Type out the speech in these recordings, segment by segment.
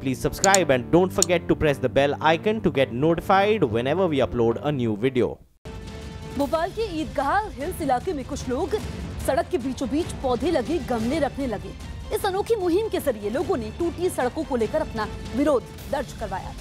please subscribe and don't forget to press the bell icon to get notified whenever we upload a new video. Bhopal के ईदगाह hills इलाके में कुछ लोग सड़क के बीचों बीच पौधे लगे गमले रखने लगे। इस अनोखी मुहिम के जरिए लोगों ने टूटी सड़कों को लेकर अपना विरोध दर्ज करवाया,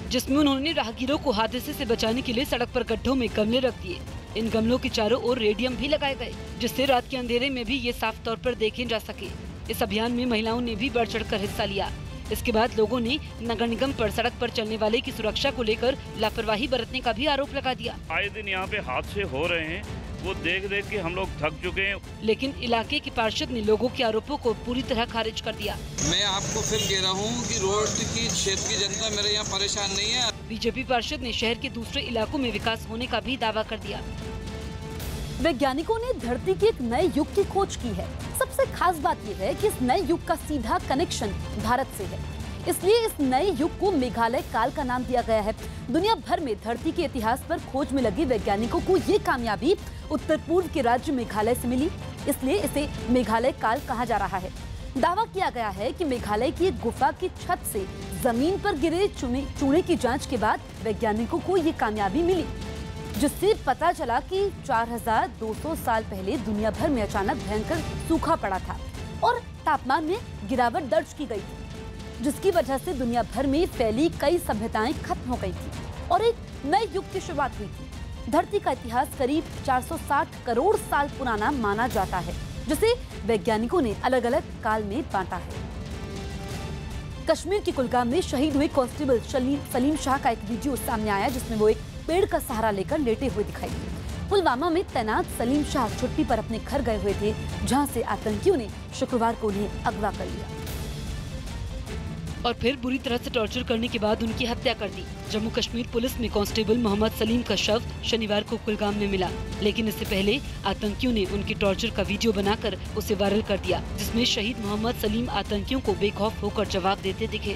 जिसमें उन्होंने राहगीरों को हादसे से बचाने के लिए सड़क पर गड्ढों में गमले रख दिए। इन गमलों के चारों ओर रेडियम भी लगाए गए, जिससे रात के अंधेरे में भी ये साफ तौर पर देखे जा सके। इस अभियान में महिलाओं ने भी बढ़ चढ़कर हिस्सा लिया। इसके बाद लोगों ने नगर निगम पर सड़क पर चलने वाले की सुरक्षा को लेकर लापरवाही बरतने का भी आरोप लगा दिया। आए दिन यहाँ पे हादसे हो रहे हैं, वो देख देख के हम लोग थक चुके हैं। लेकिन इलाके के पार्षद ने लोगों के आरोपों को पूरी तरह खारिज कर दिया। मैं आपको फिर कह रहा हूँ कि रोड की क्षेत्र की जनता मेरे यहाँ परेशान नहीं है। बीजेपी पार्षद ने शहर के दूसरे इलाकों में विकास होने का भी दावा कर दिया। वैज्ञानिकों ने धरती के एक नए युग की खोज की है। सबसे खास बात यह है कि इस नए युग का सीधा कनेक्शन भारत से है, इसलिए इस नए युग को मेघालय काल का नाम दिया गया है। दुनिया भर में धरती के इतिहास पर खोज में लगे वैज्ञानिकों को ये कामयाबी उत्तर पूर्व के राज्य मेघालय से मिली, इसलिए इसे मेघालय काल कहा जा रहा है। दावा किया गया है कि मेघालय की एक गुफा की छत से जमीन पर गिरे चूने की जांच के बाद वैज्ञानिकों को ये कामयाबी मिली, जिससे पता चला कि 4200 साल पहले दुनिया भर में अचानक भयंकर सूखा पड़ा था और तापमान में गिरावट दर्ज की गई थी, जिसकी वजह से दुनिया भर में फैली कई सभ्यताएं खत्म हो गई थी और एक नए युग की शुरुआत हुई थी। धरती का इतिहास करीब 460 करोड़ साल पुराना माना जाता है, जिसे वैज्ञानिकों ने अलग अलग काल में बांटा है। कश्मीर के कुलगाम में शहीद हुए कांस्टेबल सलीम शाह का एक वीडियो सामने आया, जिसमें वो एक पेड़ का सहारा लेकर लेटे हुए दिखाई दिए। पुलवामा में तैनात सलीम शाह छुट्टी पर अपने घर गए हुए थे, जहां से आतंकियों ने शुक्रवार को उन्हें अगवा कर लिया और फिर बुरी तरह से टॉर्चर करने के बाद उनकी हत्या कर दी। जम्मू कश्मीर पुलिस में कांस्टेबल मोहम्मद सलीम का शव शनिवार को कुलगाम में मिला, लेकिन इससे पहले आतंकियों ने उनकी टॉर्चर का वीडियो बनाकर उसे वायरल कर दिया, जिसमें शहीद मोहम्मद सलीम आतंकियों को बेखौफ होकर जवाब देते दिखे।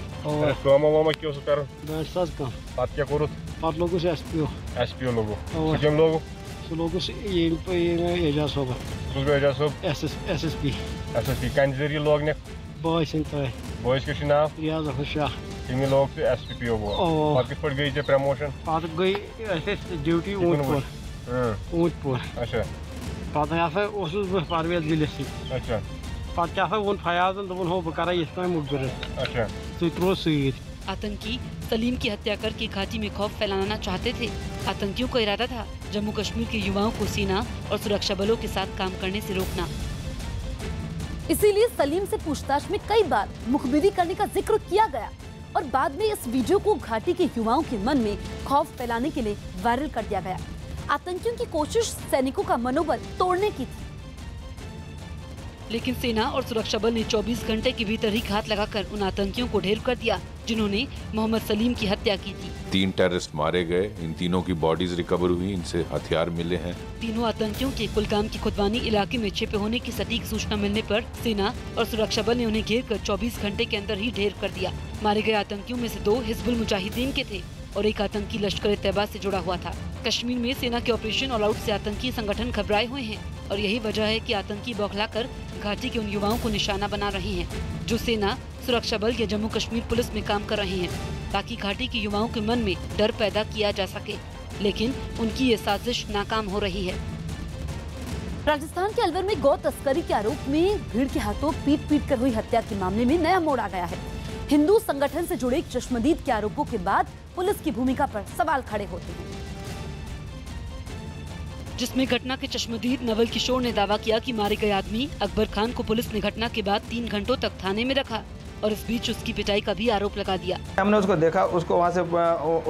बॉयज के नाम रियाज अहमद शाह तिमी लोग से एसपीपीओ हुआ और किस पर गई थे प्रमोशन पात गई ऐसे ड्यूटी ऊंटपुर अच्छा पात यहाँ से उस परवेज गिलसी अच्छा पात क्या है वो फयाजन तो वो बकरा इसमें मुखबिर अच्छा तो इतना सही। आतंकी सलीम की हत्या करके घाटी में खौफ फैलाना चाहते थे। आतंकियों का इरादा था जम्मू कश्मीर के युवाओं को सेना और सुरक्षा बलों के साथ काम करने से रोकना। इसीलिए सलीम से पूछताछ में कई बार मुखबिरी करने का जिक्र किया गया और बाद में इस वीडियो को घाटी के युवाओं के मन में खौफ फैलाने के लिए वायरल कर दिया गया। आतंकियों की कोशिश सैनिकों का मनोबल तोड़ने की थी, लेकिन सेना और सुरक्षा बल ने 24 घंटे के भीतर ही घात लगाकर उन आतंकियों को ढेर कर दिया जिन्होंने मोहम्मद सलीम की हत्या की थी। 3 टेररिस्ट मारे गए, इन तीनों की बॉडीज रिकवर हुई, इनसे हथियार मिले हैं। तीनों आतंकियों के कुलगाम की खुदवानी इलाके में छिपे होने की सटीक सूचना मिलने पर सेना और सुरक्षा बल ने उन्हें घेर कर 24 घंटे के अंदर ही ढेर कर दिया। मारे गए आतंकियों में से 2 हिजबुल मुजाहिदीन के थे और एक आतंकी लश्कर तैयबा से जुड़ा हुआ था। कश्मीर में सेना के ऑपरेशन ऑल आउट से आतंकी संगठन घबराए हुए हैं और यही वजह है कि आतंकी बौखलाकर घाटी के उन युवाओं को निशाना बना रहे हैं जो सेना, सुरक्षा बल या जम्मू कश्मीर पुलिस में काम कर रहे हैं, ताकि घाटी के युवाओं के मन में डर पैदा किया जा सके। लेकिन उनकी ये साजिश नाकाम हो रही है। राजस्थान के अलवर में गौ तस्करी के आरोप में भीड़ के हाथों पीट कर हुई हत्या के मामले में नया मोड़ आ गया है। हिंदू संगठन से जुड़े एक चश्मदीद के आरोपों के बाद पुलिस की भूमिका पर सवाल खड़े होते हैं, जिसमें घटना के चश्मदीद नवल किशोर ने दावा किया कि मारे गए आदमी अकबर खान को पुलिस ने घटना के बाद 3 घंटों तक थाने में रखा और इस बीच उसकी पिटाई का भी आरोप लगा दिया। हमने उसको देखा, उसको वहाँ से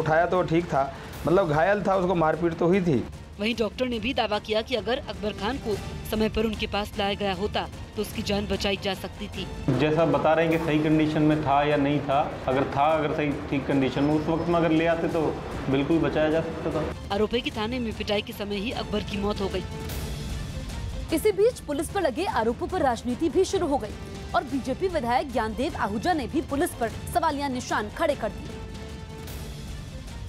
उठाया तो ठीक था, मतलब घायल था, उसको मारपीट तो हुई थी। वहीं डॉक्टर ने भी दावा किया कि अगर अकबर खान को समय पर उनके पास लाया गया होता तो उसकी जान बचाई जा सकती थी। जैसा बता रहे हैं कि सही कंडीशन में था या नहीं था, अगर सही ठीक कंडीशन में उस वक्त में अगर ले आते तो बिल्कुल बचाया जा सकता था। आरोप है कि थाने में पिटाई के समय ही अकबर की मौत हो गई। इसी बीच पुलिस पर लगे आरोपों पर राजनीति भी शुरू हो गई और बीजेपी विधायक ज्ञानदेव आहूजा ने भी पुलिस पर सवालिया निशान खड़े कर दिए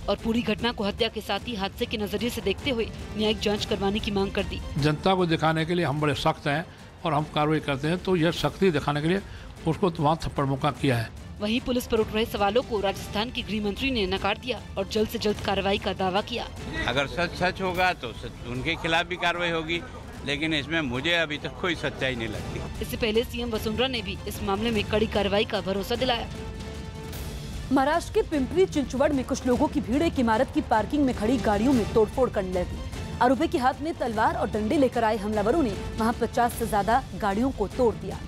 और पूरी घटना को हत्या के साथ ही हादसे के नजरिए से देखते हुए न्यायिक जांच करवाने की मांग कर दी। जनता को दिखाने के लिए हम बड़े सख्त हैं और हम कार्रवाई करते हैं, तो यह सख्ती दिखाने के लिए उसको तो वहाँ थप्पड़ मुक्का किया है। वहीं पुलिस पर उठ रहे सवालों को राजस्थान के गृह मंत्री ने नकार दिया और जल्द से जल्द कार्रवाई का दावा किया। अगर सच होगा तो उनके खिलाफ भी कार्रवाई होगी, लेकिन इसमें मुझे अभी तक कोई सच्चाई नहीं लगती। इससे पहले सीएम वसुंधरा ने भी इस मामले में कड़ी कार्रवाई का भरोसा दिलाया। महाराष्ट्र के पिंपरी चिंचवड़ में कुछ लोगों की भीड़ एक इमारत की पार्किंग में खड़ी गाड़ियों में तोड़फोड़ करने लगी। आरोपी के हाथ में तलवार और डंडे लेकर आए हमलावरों ने वहां 50 से ज्यादा गाड़ियों को तोड़ दिया,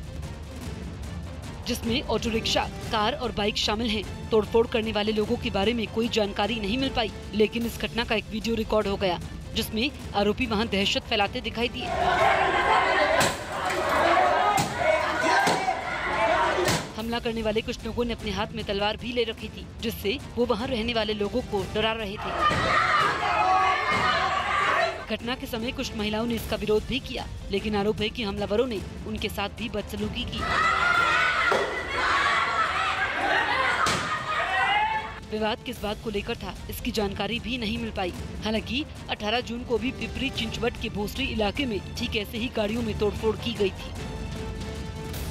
जिसमें ऑटो रिक्शा, कार और बाइक शामिल हैं। तोड़फोड़ करने वाले लोगों के बारे में कोई जानकारी नहीं मिल पाई, लेकिन इस घटना का एक वीडियो रिकॉर्ड हो गया, जिसमें आरोपी वहां दहशत फैलाते दिखाई दिए। हमला करने वाले कुछ लोगों ने अपने हाथ में तलवार भी ले रखी थी, जिससे वो वहां रहने वाले लोगों को डरा रहे थे। घटना के समय कुछ महिलाओं ने इसका विरोध भी किया, लेकिन आरोप है कि हमलावरों ने उनके साथ भी बदसलूकी की। विवाद किस बात को लेकर था, इसकी जानकारी भी नहीं मिल पाई। हालांकि 18 जून को भी पिपरी चिंचवड़ के भोसरी इलाके में ठीक ऐसे ही गाड़ियों में तोड़फोड़ की गई थी।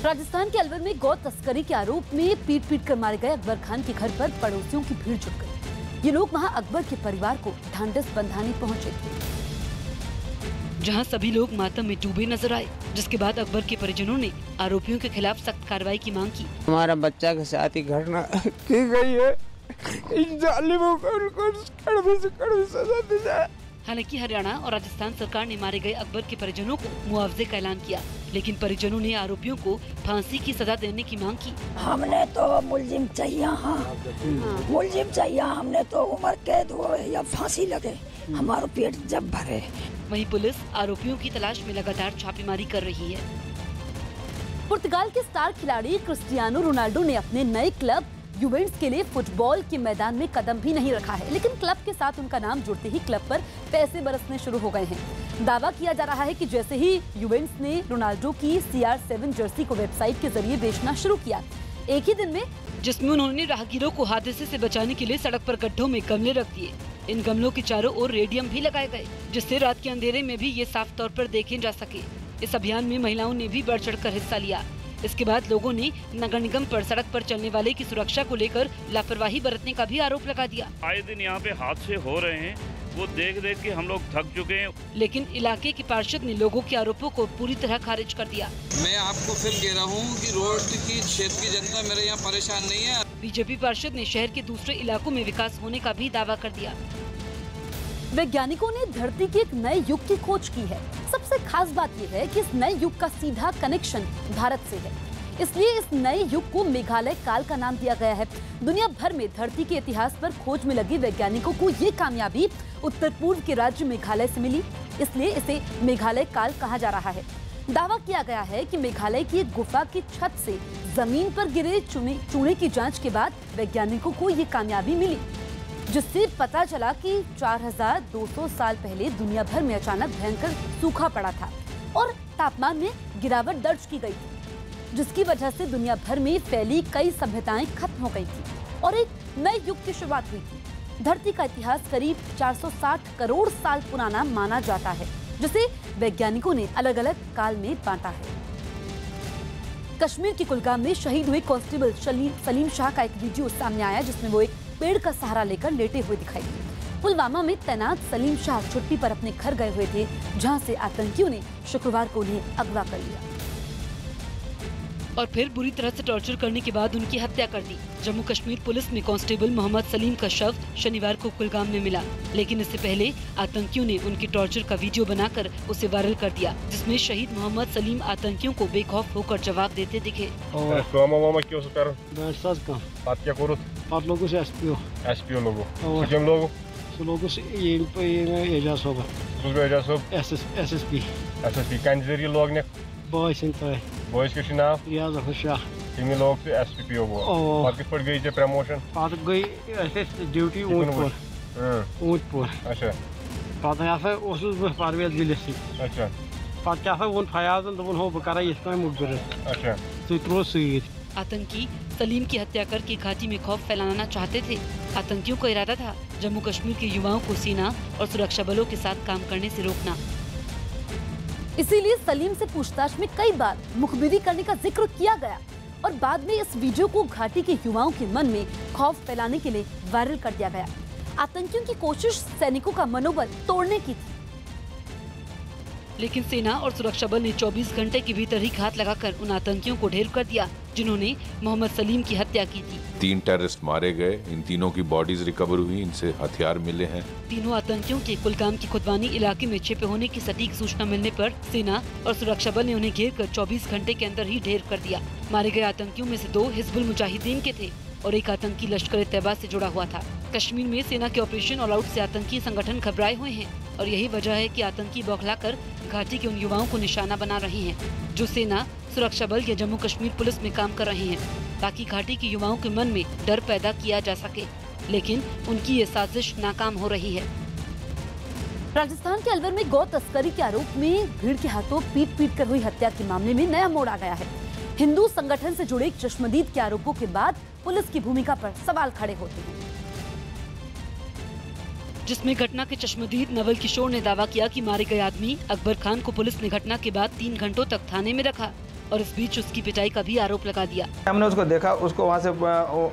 राजस्थान के अलवर में गौ तस्करी के आरोप में पीट कर मारे गए अकबर खान के घर पर पड़ोसियों की भीड़ जुट गई। ये लोग वहां अकबर के परिवार को ढांढस बंधाने पहुंचे थे, जहां सभी लोग मातम में डूबे नजर आए, जिसके बाद अकबर के परिजनों ने आरोपियों के खिलाफ सख्त कार्रवाई की मांग की। हमारा बच्चा के साथ ही घटना की गई है, इन जालिमों को उनको कड़वी से सजा दी जाए। हालांकि हरियाणा और राजस्थान सरकार ने मारे गए अकबर के परिजनों को मुआवजे का ऐलान किया, लेकिन परिजनों ने आरोपियों को फांसी की सजा देने की मांग की। हमने तो मुलजिम चाहिए, मुलजिम चाहिए, हमने तो उम्र कैद हो या फांसी लगे, हमारा पेट जब भरे। वहीं पुलिस आरोपियों की तलाश में लगातार छापेमारी कर रही है। पुर्तगाल के स्टार खिलाड़ी क्रिस्टियानो रोनाल्डो ने अपने नए क्लब यूवेंट्स के लिए फुटबॉल के मैदान में कदम भी नहीं रखा है, लेकिन क्लब के साथ उनका नाम जुड़ते ही क्लब पर पैसे बरसने शुरू हो गए हैं। दावा किया जा रहा है कि जैसे ही यूवेंट्स ने रोनाल्डो की CR7 जर्सी को वेबसाइट के जरिए बेचना शुरू किया, एक ही दिन में, जिसमें उन्होंने राहगीरों को हादसे से बचाने के लिए सड़क पर गड्ढों में गमले रख दिए। इन गमलों के चारों ओर रेडियम भी लगाए गए, जिससे रात के अंधेरे में भी ये साफ तौर पर देखे जा सके। इस अभियान में महिलाओं ने भी बढ़ चढ़कर हिस्सा लिया। इसके बाद लोगों ने नगर निगम पर सड़क पर चलने वाले की सुरक्षा को लेकर लापरवाही बरतने का भी आरोप लगा दिया। आए दिन यहाँ पे हादसे हो रहे हैं, वो देख देख के हम लोग थक चुके हैं। लेकिन इलाके के पार्षद ने लोगों के आरोपों को पूरी तरह खारिज कर दिया। मैं आपको फिर कह रहा हूँ कि रोड की क्षेत्र की जनता मेरे यहाँ परेशान नहीं है। बीजेपी पार्षद ने शहर के दूसरे इलाकों में विकास होने का भी दावा कर दिया। वैज्ञानिकों ने धरती के एक नए युग की खोज की है। सबसे खास बात यह है कि इस नए युग का सीधा कनेक्शन भारत से है, इसलिए इस नए युग को मेघालय काल का नाम दिया गया है। दुनिया भर में धरती के इतिहास पर खोज में लगे वैज्ञानिकों को ये कामयाबी उत्तर पूर्व के राज्य मेघालय से मिली, इसलिए इसे मेघालय काल कहा जा रहा है। दावा किया गया है कि मेघालय की एक गुफा की छत से जमीन पर गिरे चूने की जांच के बाद वैज्ञानिकों को ये कामयाबी मिली, जिससे पता चला कि 4200 साल पहले दुनिया भर में अचानक भयंकर सूखा पड़ा था और तापमान में गिरावट दर्ज की गई थी, जिसकी वजह से दुनिया भर में फैली कई सभ्यताएं खत्म हो गई थी और एक नए युग की शुरुआत हुई थी। धरती का इतिहास करीब 460 करोड़ साल पुराना माना जाता है, जिसे वैज्ञानिकों ने अलग अलग काल में बांटा है। कश्मीर के कुलगाम में शहीद हुए कांस्टेबल सलीम शाह का एक वीडियो सामने आया, जिसमें वो एक पेड़ का सहारा लेकर लेटे हुए दिखाई दिए। पुलवामा में तैनात सलीम शाह छुट्टी पर अपने घर गए हुए थे, जहां से आतंकियों ने शुक्रवार को उन्हें अगवा कर लिया और फिर बुरी तरह से टॉर्चर करने के बाद उनकी हत्या कर दी। जम्मू कश्मीर पुलिस में कांस्टेबल मोहम्मद सलीम का शव शनिवार को कुलगाम में मिला, लेकिन इससे पहले आतंकियों ने उनके टॉर्चर का वीडियो बनाकर उसे वायरल कर दिया, जिसमें शहीद मोहम्मद सलीम आतंकियों को बेखौफ होकर जवाब देते दिखे। बॉयज के नाम रियाज अहमद शाह, तीन लोग से SPPO वो किस पर गई थे प्रमोशन? पात गई ऐसे ड्यूटी ऊंटपुर अच्छा पात यहाँ उस परवेज गिलसी अच्छा पात क्या वो फयाजन तो वो बकरा इसका मुखबिर अच्छा तो सईद। आतंकी सलीम की हत्या करके घाटी में खौफ फैलाना चाहते थे। आतंकियों का इरादा था जम्मू कश्मीर के युवाओं को सेना और सुरक्षा बलों के साथ काम करने से रोकना। इसीलिए सलीम से पूछताछ में कई बार मुखबिरी करने का जिक्र किया गया। और बाद में इस वीडियो को घाटी के युवाओं के मन में खौफ फैलाने के लिए वायरल कर दिया गया। आतंकियों की कोशिश सैनिकों का मनोबल तोड़ने की थी, लेकिन सेना और सुरक्षा बल ने 24 घंटे के भीतर ही घात लगाकर उन आतंकियों को ढेर कर दिया जिन्होंने मोहम्मद सलीम की हत्या की थी। 3 टेररिस्ट मारे गए, इन तीनों की बॉडीज रिकवर हुई, इनसे हथियार मिले हैं। तीनों आतंकियों के कुलगाम की खुदवानी इलाके में छिपे होने की सटीक सूचना मिलने पर सेना और सुरक्षा बल ने उन्हें घेर कर 24 घंटे के अंदर ही ढेर कर दिया। मारे गए आतंकियों में से 2 हिजबुल मुजाहिदीन के थे और एक आतंकी लश्कर-ए-तैयबा से जुड़ा हुआ था। कश्मीर में सेना के ऑपरेशन ऑल आउट से आतंकी संगठन घबराए हुए हैं और यही वजह है कि आतंकी बौखलाकर घाटी के उन युवाओं को निशाना बना रहे हैं जो सेना, सुरक्षा बल या जम्मू कश्मीर पुलिस में काम कर रहे हैं, ताकि घाटी के युवाओं के मन में डर पैदा किया जा सके। लेकिन उनकी ये साजिश नाकाम हो रही है। राजस्थान के अलवर में गौ तस्करी के आरोप में भीड़ के हाथों पीट कर हुई हत्या के मामले में नया मोड़ आ गया है। हिंदू संगठन से जुड़े चश्मदीद के आरोपों के बाद पुलिस की भूमिका पर सवाल खड़े होते हैं, जिसमें घटना के चश्मदीद नवल किशोर ने दावा किया कि मारे गए आदमी अकबर खान को पुलिस ने घटना के बाद 3 घंटों तक थाने में रखा और इस बीच उसकी पिटाई का भी आरोप लगा दिया। हमने उसको देखा, उसको वहाँ से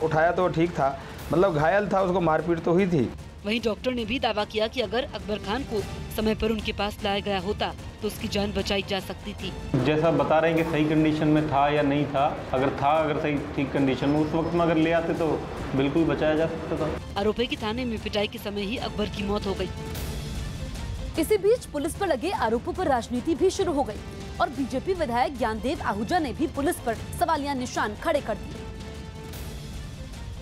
उठाया तो ठीक था, मतलब घायल था, उसको मारपीट तो हुई थी। वहीं डॉक्टर ने भी दावा किया कि अगर अकबर खान को समय पर उनके पास लाया गया होता तो उसकी जान बचाई जा सकती थी। जैसा बता रहे हैं कि सही कंडीशन में था या नहीं था, अगर सही ठीक कंडीशन में उस वक्त में अगर ले आते तो बिल्कुल बचाया जा सकता था। आरोप है कि थाने में पिटाई के समय ही अकबर की मौत हो गई। इसी बीच पुलिस पर लगे आरोपों पर राजनीति भी शुरू हो गई और बीजेपी विधायक ज्ञानदेव आहूजा ने भी पुलिस पर सवालिया निशान खड़े कर दिए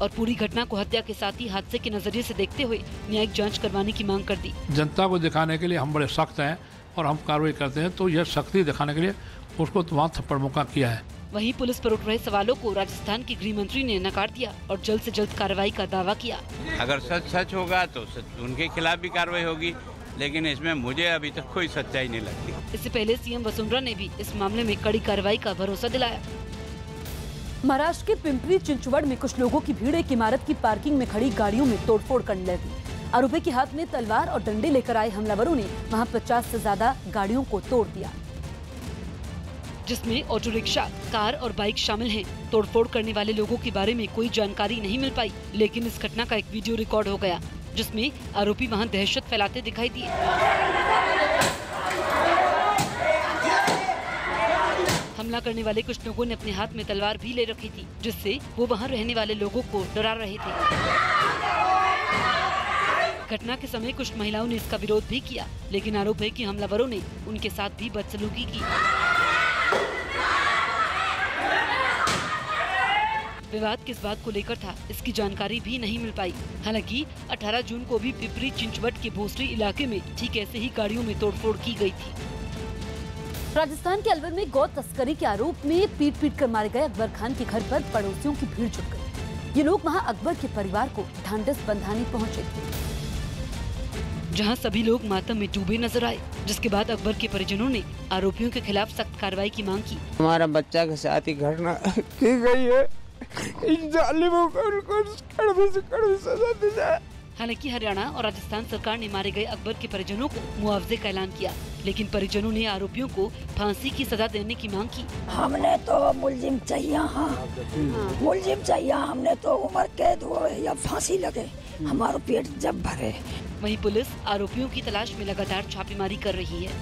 और पूरी घटना को हत्या के साथ ही हादसे के नजरिए से देखते हुए न्यायिक जांच करवाने की मांग कर दी। जनता को दिखाने के लिए हम बड़े सख्त हैं और हम कार्रवाई करते हैं, तो यह सख्ती दिखाने के लिए उसको वहाँ थप्पड़ मुक्का किया है। वहीं पुलिस पर उठ रहे सवालों को राजस्थान के गृह मंत्री ने नकार दिया और जल्द से जल्द कार्रवाई का दावा किया। अगर सच होगा तो उनके खिलाफ भी कार्रवाई होगी, लेकिन इसमें मुझे अभी तक कोई सच्चाई नहीं लगती। इससे पहले सीएम वसुंधरा ने भी इस मामले में कड़ी कार्रवाई का भरोसा दिलाया। महाराष्ट्र के पिंपरी चिंचवड़ में कुछ लोगों की भीड़ एक इमारत की पार्किंग में खड़ी गाड़ियों में तोड़फोड़ करने लगी। आरोपी के हाथ में तलवार और डंडे लेकर आए हमलावरों ने वहां 50 से ज्यादा गाड़ियों को तोड़ दिया, जिसमें ऑटो रिक्शा, कार और बाइक शामिल हैं। तोड़फोड़ करने वाले लोगों के बारे में कोई जानकारी नहीं मिल पाई, लेकिन इस घटना का एक वीडियो रिकॉर्ड हो गया जिसमें आरोपी वहां दहशत फैलाते दिखाई दिए। हमला करने वाले कुछ लोगों ने अपने हाथ में तलवार भी ले रखी थी, जिससे वो वहां रहने वाले लोगों को डरा रहे थे। घटना के समय कुछ महिलाओं ने इसका विरोध भी किया, लेकिन आरोप है कि हमलावरों ने उनके साथ भी बदसलूकी की। विवाद किस बात को लेकर था, इसकी जानकारी भी नहीं मिल पाई। हालांकि 18 जून को भी पिपरी चिंचवट के भोसरी इलाके में ठीक ऐसे ही गाड़ियों में तोड़फोड़ की गई थी। राजस्थान के अलवर में गौ तस्करी के आरोप में पीट कर मारे गए अकबर खान के घर पर पड़ोसियों की भीड़ जुट गई। ये लोग वहां अकबर के परिवार को ढांढस बंधाने पहुंचे थे, जहां सभी लोग मातम में डूबे नजर आए, जिसके बाद अकबर के परिजनों ने आरोपियों के खिलाफ सख्त कार्रवाई की मांग की। हमारा बच्चा के साथ ही घटना की गई है, इन जालिमों को उनको कड़वी सजा दी जाए। हालांकि हरियाणा और राजस्थान सरकार ने मारे गए अकबर के परिजनों को मुआवजे का ऐलान किया, लेकिन परिजनों ने आरोपियों को फांसी की सजा देने की मांग की। हमने तो मुलजिम चाहिए, मुलजिम चाहिए, हमने तो उम्र कैद हो या फांसी लगे, हमारा पेट जब भरे। वहीं पुलिस आरोपियों की तलाश में लगातार छापेमारी कर रही है।